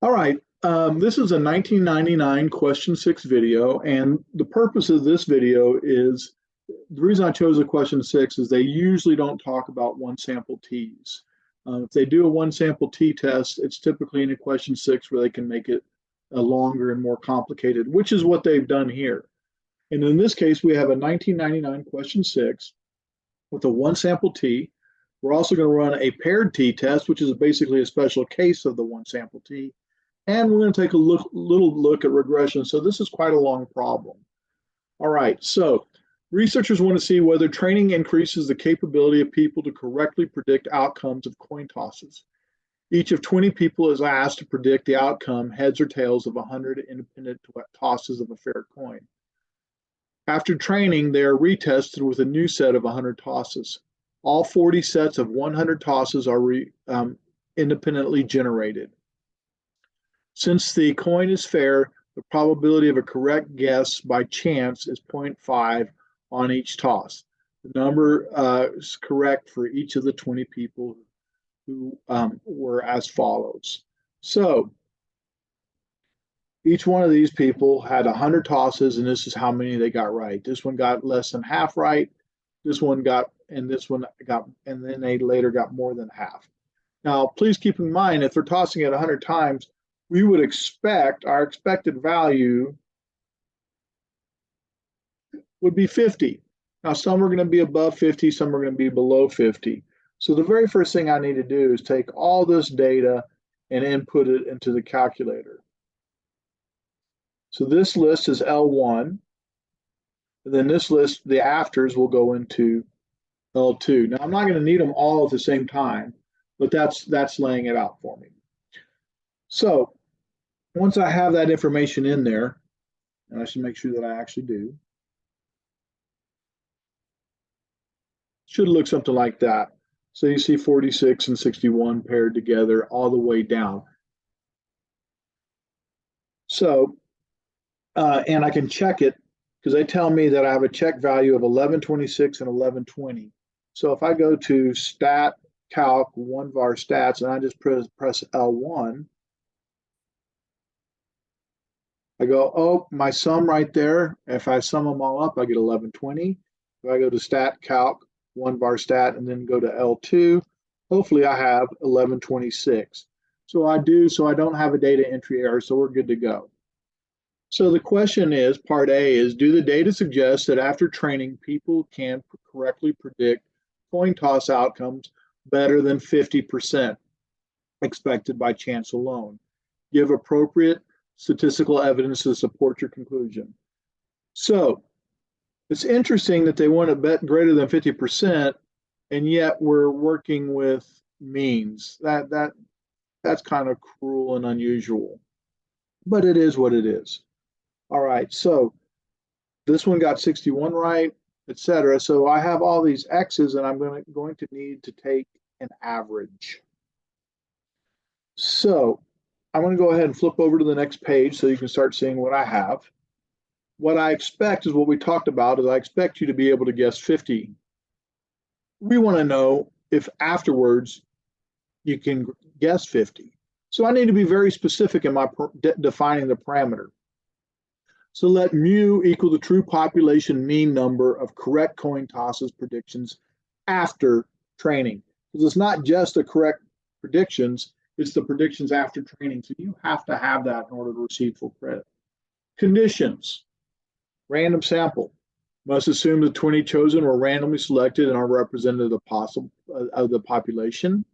All right, this is a 1999 question 6 video, and the purpose of this video is, the reason I chose a question 6 is they usually don't talk about one sample T's. If they do a one sample T test, it's typically in a question 6 where they can make it longer and more complicated, which is what they've done here. And in this case, we have a 1999 question 6 with a one sample T. We're also going to run a paired T test, which is basically a special case of the one sample T. And we're going to take a little look at regression. So this is quite a long problem. All right, so researchers want to see whether training increases the capability of people to correctly predict outcomes of coin tosses. Each of 20 people is asked to predict the outcome, heads or tails, of 100 independent tosses of a fair coin. After training, they are retested with a new set of 100 tosses. All 40 sets of 100 tosses are independently generated. Since the coin is fair, the probability of a correct guess by chance is 0.5 on each toss. The number is correct for each of the 20 people who were as follows. So each one of these people had 100 tosses, and this is how many they got right. This one got less than half right. This one got, and this one got, and then they later got more than half. Now, please keep in mind, if they're tossing it 100 times, we would expect our expected value would be 50. Now, some are going to be above 50, some are going to be below 50. So the very first thing I need to do is take all this data and input it into the calculator. So this list is L1, and then this list, the afters, will go into L2. Now, I'm not going to need them all at the same time, but that's laying it out for me. So once I have that information in there, and I should make sure that I actually do, should look something like that. So you see 46 and 61 paired together all the way down. So, and I can check it because they tell me that I have a check value of 1126 and 1120. So if I go to stat calc one var stats and I just press L1, I go, oh, my sum right there. If I sum them all up, I get 1120. If I go to stat calc one var stat and then go to L2, hopefully I have 1126. So I do, so I don't have a data entry error, so we're good to go. So the question is, part A is, do the data suggest that after training, people can correctly predict coin toss outcomes better than 50% expected by chance alone? Give appropriate statistical evidence to support your conclusion. So it's interesting that they want to bet greater than 50%, and yet we're working with means. That's kind of cruel and unusual, but it is what it is. All right, so this one got 61 right, etc. So I have all these X's, and I'm going to need to take an average. So I'm going to go ahead and flip over to the next page so you can start seeing what I have. What I expect is what we talked about, is I expect you to be able to guess 50. We want to know if afterwards you can guess 50. So I need to be very specific in my defining the parameter. So let mu equal the true population mean number of correct coin tosses predictions after training. Because it's not just the correct predictions, it's the predictions after training. So you have to have that in order to receive full credit. Conditions. Random sample. Must assume the 20 chosen were randomly selected and are representative of the population.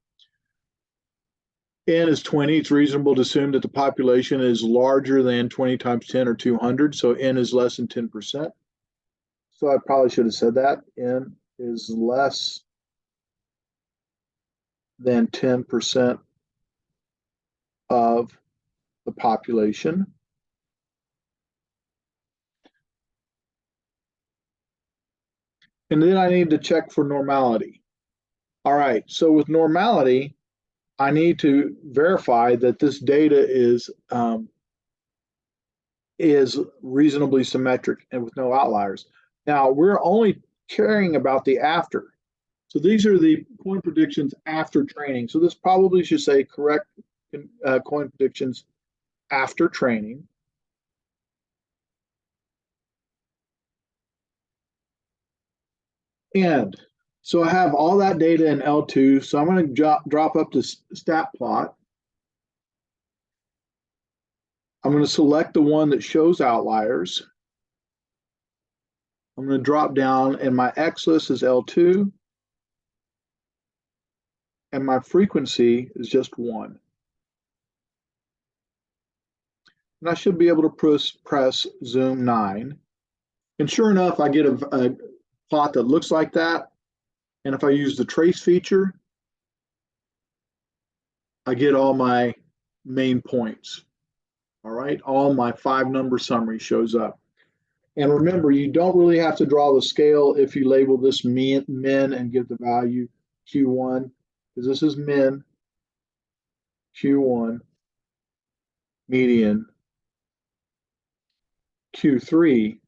N is 20. It's reasonable to assume that the population is larger than 20 times 10 or 200. So N is less than 10%. So I probably should have said that. N is less than 10% of the population. And then I need to check for normality. All right, so with normality, I need to verify that this data is reasonably symmetric and with no outliers. Now, we're only caring about the after. So these are the coin predictions after training. So this probably should say correct coin predictions after training. And so I have all that data in L2. So I'm going to drop up to stat plot. I'm going to select the one that shows outliers. I'm going to drop down, and my X list is L2, and my frequency is just 1. And I should be able to press zoom 9. And sure enough, I get a plot that looks like that. And if I use the trace feature, I get all my main points. All right, all my 5-number summary shows up. And remember, you don't really have to draw the scale if you label this min and give the value Q1, because this is min, Q1, median, Q3,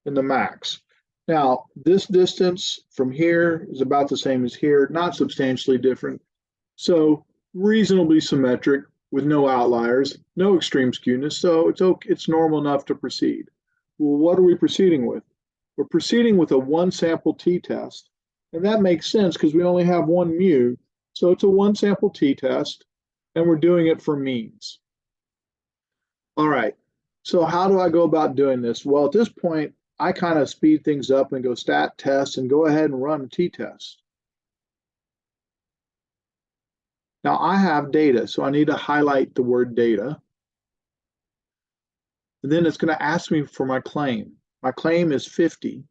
and the max. Now, this distance from here is about the same as here, not substantially different. So reasonably symmetric with no outliers, no extreme skewness. So it's okay, it's normal enough to proceed. Well, what are we proceeding with? We're proceeding with a one sample t-test. And that makes sense because we only have one mu. So it's a one sample t-test, and we're doing it for means. All right, so how do I go about doing this? Well, at this point, I kind of speed things up and go stat test and go ahead and run a t-test. Now I have data, so I need to highlight the word data. And then it's going to ask me for my claim. My claim is 50.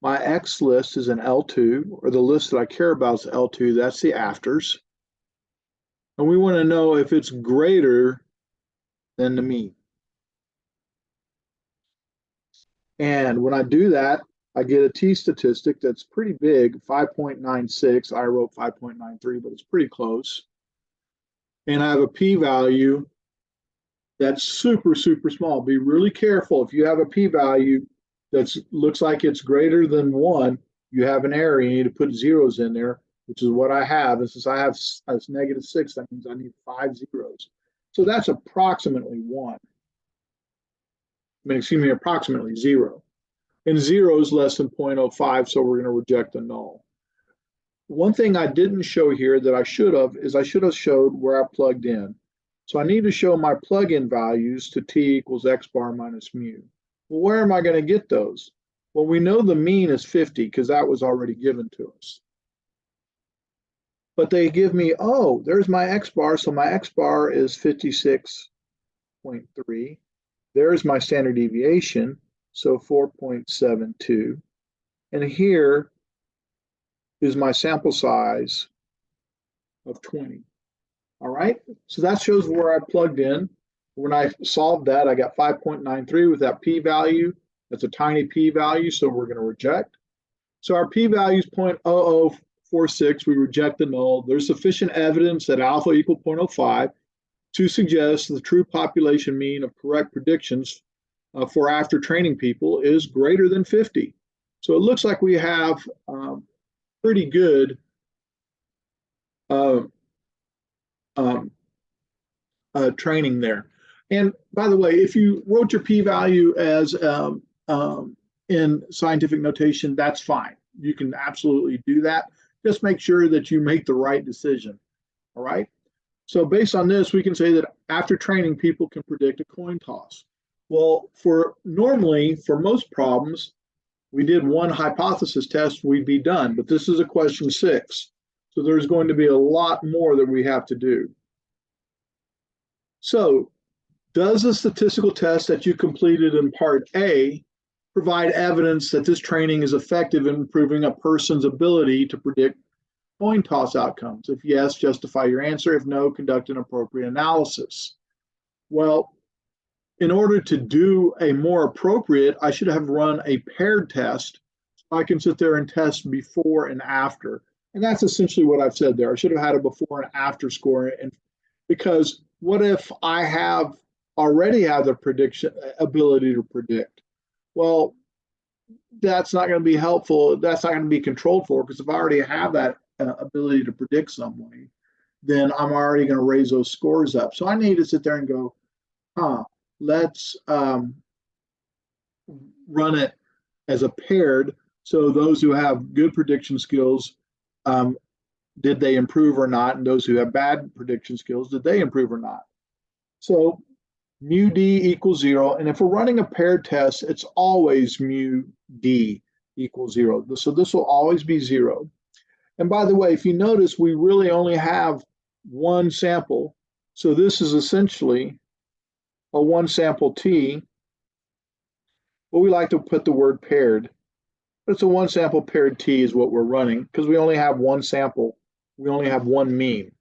My X list is an L2, or the list that I care about is L2. That's the afters. And we want to know if it's greater than the mean. And when I do that, I get a t-statistic that's pretty big, 5.96. I wrote 5.93, but it's pretty close. And I have a p-value that's super, super small. Be really careful. If you have a p-value that looks like it's greater than 1, you have an error. You need to put zeros in there, which is what I have. And since I have -6, that means I need 5 zeros. So that's approximately 1. Excuse me, approximately 0. And 0 is less than 0.05, so we're going to reject the null. One thing I didn't show here that I should have is I should have showed where I plugged in. So I need to show my plug-in values to t equals x bar minus mu. Well, where am I going to get those? Well, we know the mean is 50 because that was already given to us. But they give me, oh, there's my x bar. So my x bar is 56.3. There's my standard deviation, so 4.72. And here is my sample size of 20. All right, so that shows where I plugged in. When I solved that, I got 5.93 with that p-value. That's a tiny p-value, so we're going to reject. So our p-value is 0.0046. We reject the null. There's sufficient evidence that alpha equal 0.05 to suggest the true population mean of correct predictions for after training people is greater than 50. So it looks like we have pretty good training there. And by the way, if you wrote your p-value as in scientific notation, that's fine. You can absolutely do that. Just make sure that you make the right decision. All right. So based on this, we can say that after training, people can predict a coin toss. Well, normally, for most problems, we did one hypothesis test, we'd be done. But this is a question 6. So there's going to be a lot more that we have to do. So does the statistical test that you completed in part A provide evidence that this training is effective in improving a person's ability to predict coin toss outcomes? If yes, justify your answer. If no, conduct an appropriate analysis. Well, in order to do a more appropriate, I should have run a paired test. So I can sit there and test before and after. And that's essentially what I've said there. I should have had a before and after score. And because what if I already have the prediction ability to predict? Well, that's not going to be helpful. That's not going to be controlled for, because if I already have that ability to predict some way, then I'm already going to raise those scores up. So I need to sit there and go, let's run it as a paired. So those who have good prediction skills, did they improve or not? And those who have bad prediction skills, did they improve or not? So mu d equals 0. And if we're running a paired test, it's always mu d equals 0. So this will always be 0. And by the way, if you notice, we really only have one sample. So this is essentially a one sample t. But we like to put the word paired. But it's a one sample paired t is what we're running because we only have one sample. We only have one mean.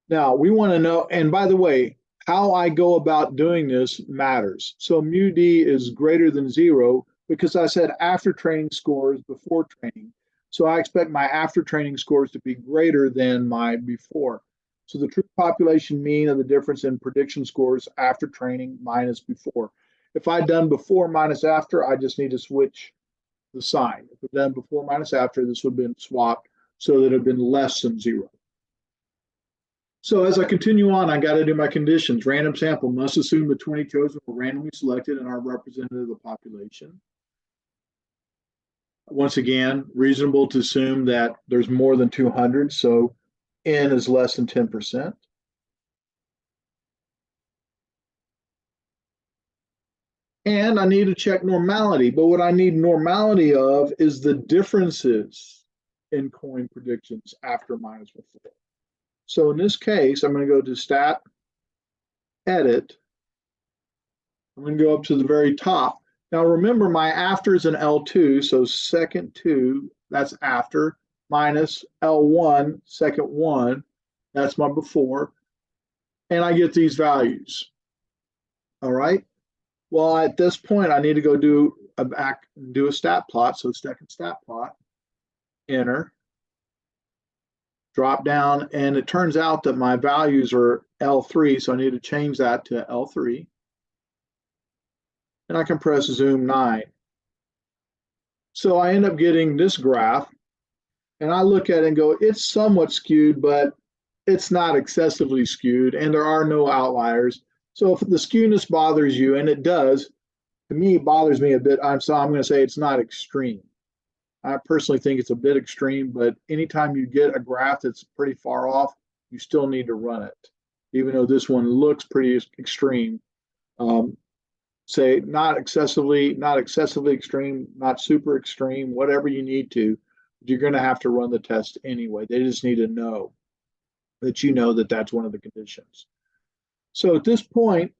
Now we want to know, and by the way, how I go about doing this matters. So mu d is greater than 0 because I said after training scores before training. So I expect my after training scores to be greater than my before. So the true population mean of the difference in prediction scores after training minus before. If I'd done before minus after, I just need to switch the sign. If I'd done before minus after, this would have been swapped so that it would have been less than 0. So as I continue on, I got to do my conditions. Random sample must assume the 20 chosen were randomly selected and are representative of the population. Once again, reasonable to assume that there's more than 200, so n is less than 10%. And I need to check normality, but what I need normality of is the differences in coin predictions after minus before. So in this case, I'm going to go to Stat, Edit. I'm going to go up to the very top. Now remember, my after is an L2, so second 2, that's after, minus L1, second 1, that's my before, and I get these values. All right? Well, at this point, I need to go do a stat plot, so second stat plot, enter, drop down, and it turns out that my values are L3, so I need to change that to L3. And I can press zoom 9. So I end up getting this graph, and I look at it and go, it's somewhat skewed, but it's not excessively skewed, and there are no outliers. So if the skewness bothers you, and it does, to me, it bothers me a bit, so I'm going to say it's not extreme. I personally think it's a bit extreme, but anytime you get a graph that's pretty far off, you still need to run it, even though this one looks pretty extreme. Say not excessively extreme, not super extreme, whatever you need to, you're going to have to run the test anyway. They just need to know that you know that that's one of the conditions. So at this point,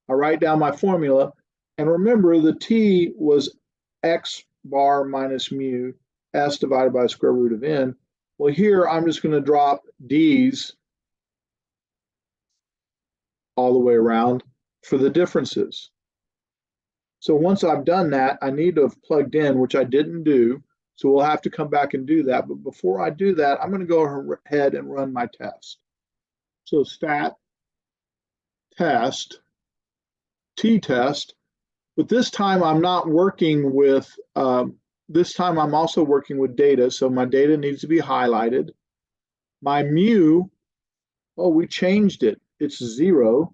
I write down my formula, and remember the t was x bar minus mu s divided by the square root of n. Well, here I'm just going to drop d's all the way around for the differences. So once I've done that, I need to have plugged in, which I didn't do. So we'll have to come back and do that. But before I do that, I'm going to go ahead and run my test. So stat, test, t-test. But this time I'm not working with, this time I'm also working with data. So my data needs to be highlighted. My mu, oh, we changed it. It's 0.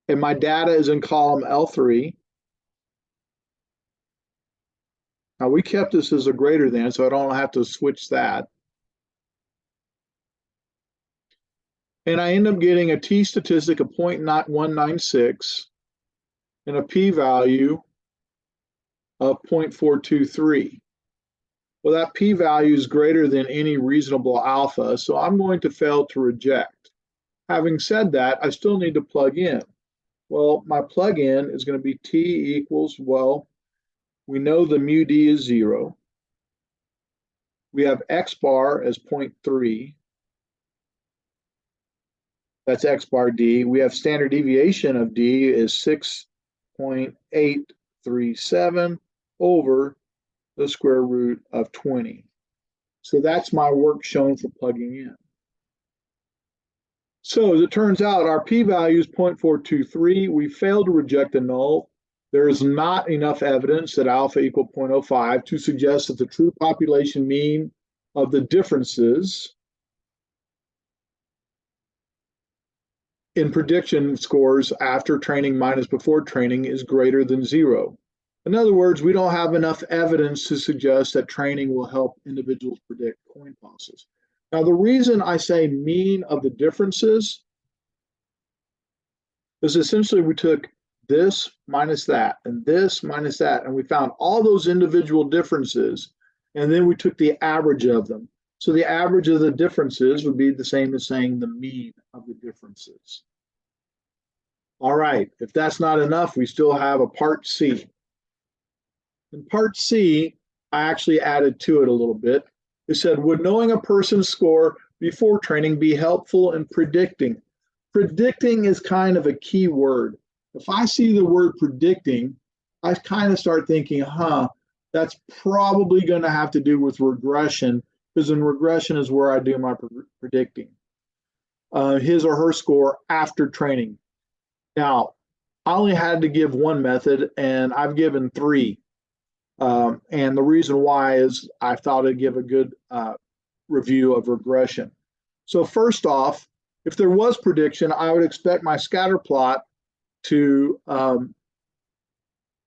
And my data is in column L3. Now we kept this as a greater than, so I don't have to switch that. And I end up getting a t statistic of 0.196 and a p-value of 0.423. Well, that p-value is greater than any reasonable alpha, so I'm going to fail to reject. Having said that, I still need to plug in. Well, my plug-in is going to be t equals, well, we know the mu d is 0. We have x bar as 0.3. That's x bar d. We have standard deviation of d is 6.837 over the square root of 20. So that's my work shown for plugging in. So as it turns out, our p-value is 0.423. We failed to reject the null. There is not enough evidence that alpha equal 0.05 to suggest that the true population mean of the differences in prediction scores after training minus before training is greater than 0. In other words, we don't have enough evidence to suggest that training will help individuals predict coin tosses. Now, the reason I say mean of the differences is essentially we took this minus that and this minus that, and we found all those individual differences, and then we took the average of them. So the average of the differences would be the same as saying the mean of the differences. All right, if that's not enough, we still have a part C. In part C, I actually added to it a little bit. It said, would knowing a person's score before training be helpful in predicting? Predicting is kind of a key word. If I see the word predicting, I kind of start thinking, that's probably going to have to do with regression, because in regression is where I do my predicting. His or her score after training. Now, I only had to give one method, and I've given 3. And the reason why is I thought it'd give a good review of regression. So first off, if there was prediction, I would expect my scatter plot to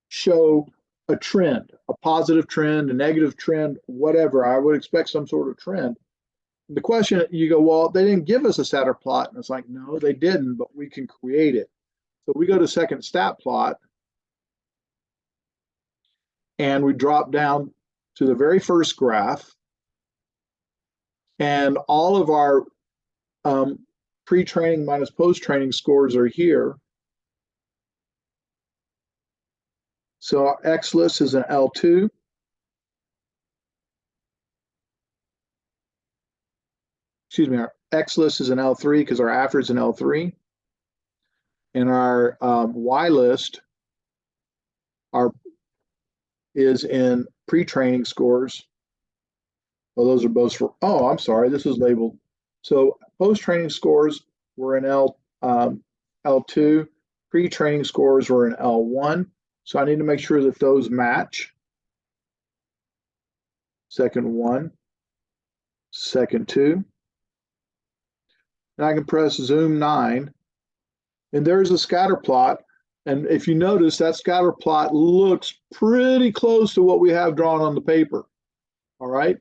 show a trend, a positive trend, a negative trend, whatever. I would expect some sort of trend. The question, you go, well, they didn't give us a scatter plot. And it's like, no, they didn't, but we can create it. So we go to second stat plot, and we drop down to the very first graph, and all of our pre-training minus post-training scores are here. So our X-list is an L2. Excuse me, our X-list is an L3 because our after is an L3. And our Y-list is in pre-training scores. Well, those are both for, I'm sorry, this is labeled. So post-training scores were in L2, pre-training scores were in L1. So I need to make sure that those match. Second 1, second 2. And I can press zoom 9, and there's a scatter plot. And if you notice, that scatter plot looks pretty close to what we have drawn on the paper. All right,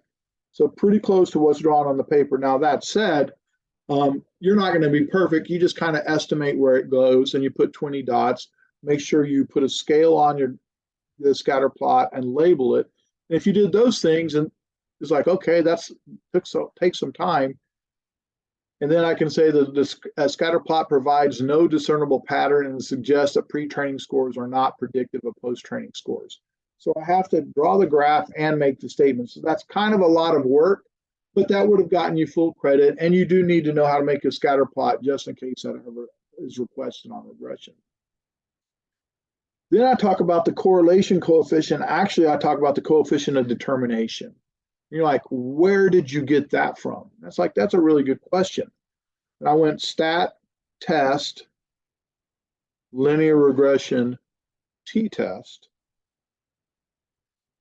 so pretty close to what's drawn on the paper. Now that said, you're not going to be perfect. You just kind of estimate where it goes, and you put 20 dots. Make sure you put a scale on the scatter plot and label it. And if you did those things, and it's like, okay, takes some time. And then I can say that the scatter plot provides no discernible pattern and suggests that pre-training scores are not predictive of post-training scores. So I have to draw the graph and make the statement. So that's kind of a lot of work, but that would have gotten you full credit. And you do need to know how to make a scatter plot just in case that ever is requested on regression. Then I talk about the correlation coefficient. Actually, I talk about the coefficient of determination. You're like, where did you get that from? That's a really good question. And I went stat, test, linear regression, t-test,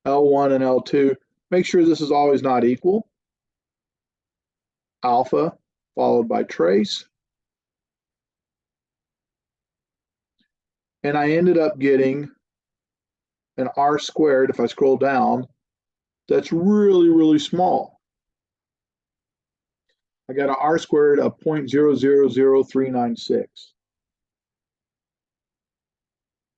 L1 and L2. Make sure this is always not equal. Alpha followed by trace. And I ended up getting an R squared, if I scroll down, that's really, really small. I got an R squared of 0.000396.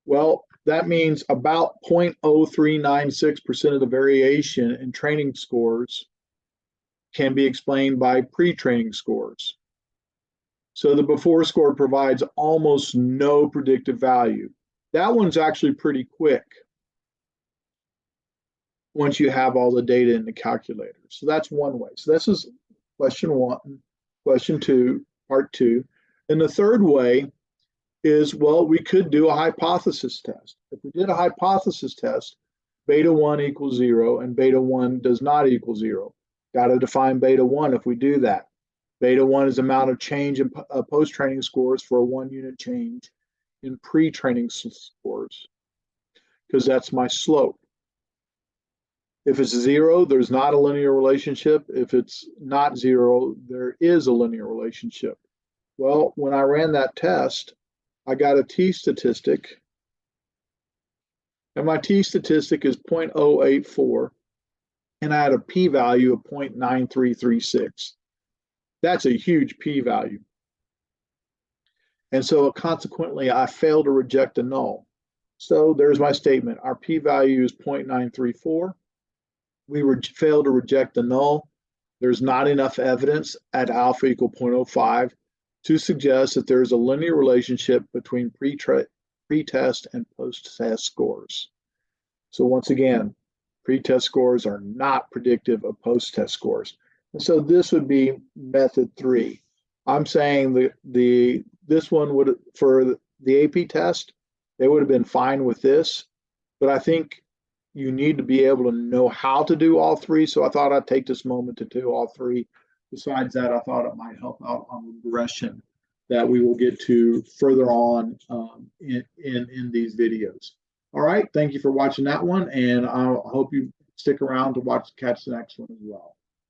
Well, that means about 0.0396% of the variation in training scores can be explained by pre-training scores. So the before score provides almost no predictive value. That one's actually pretty quick once you have all the data in the calculator. So that's one way. So this is question 1, question 2, part 2. And the third way is, well, we could do a hypothesis test. If we did a hypothesis test, beta 1 equals 0 and beta 1 does not equal 0. Got to define beta 1 if we do that. Beta 1 is the amount of change in post-training scores for a 1-unit change in pre-training scores, because that's my slope. If it's 0, there's not a linear relationship. If it's not 0, there is a linear relationship. Well, when I ran that test, I got a t-statistic, and my t-statistic is 0.084, and I had a p-value of 0.9336. That's a huge p-value. And so consequently, I failed to reject a null. So there's my statement. Our p-value is 0.934. We failed to reject the null. There's not enough evidence at alpha equal 0.05 to suggest that there's a linear relationship between pre-test and post-test scores. So once again, pre-test scores are not predictive of post-test scores. And so this would be method 3. I'm saying that this one would, for the AP test, they would have been fine with this, but I think you need to be able to know how to do all 3. So I thought I'd take this moment to do all 3. Besides that, I thought it might help out on regression that we will get to further on in these videos. All right, thank you for watching that one, and I hope you stick around to catch the next one as well.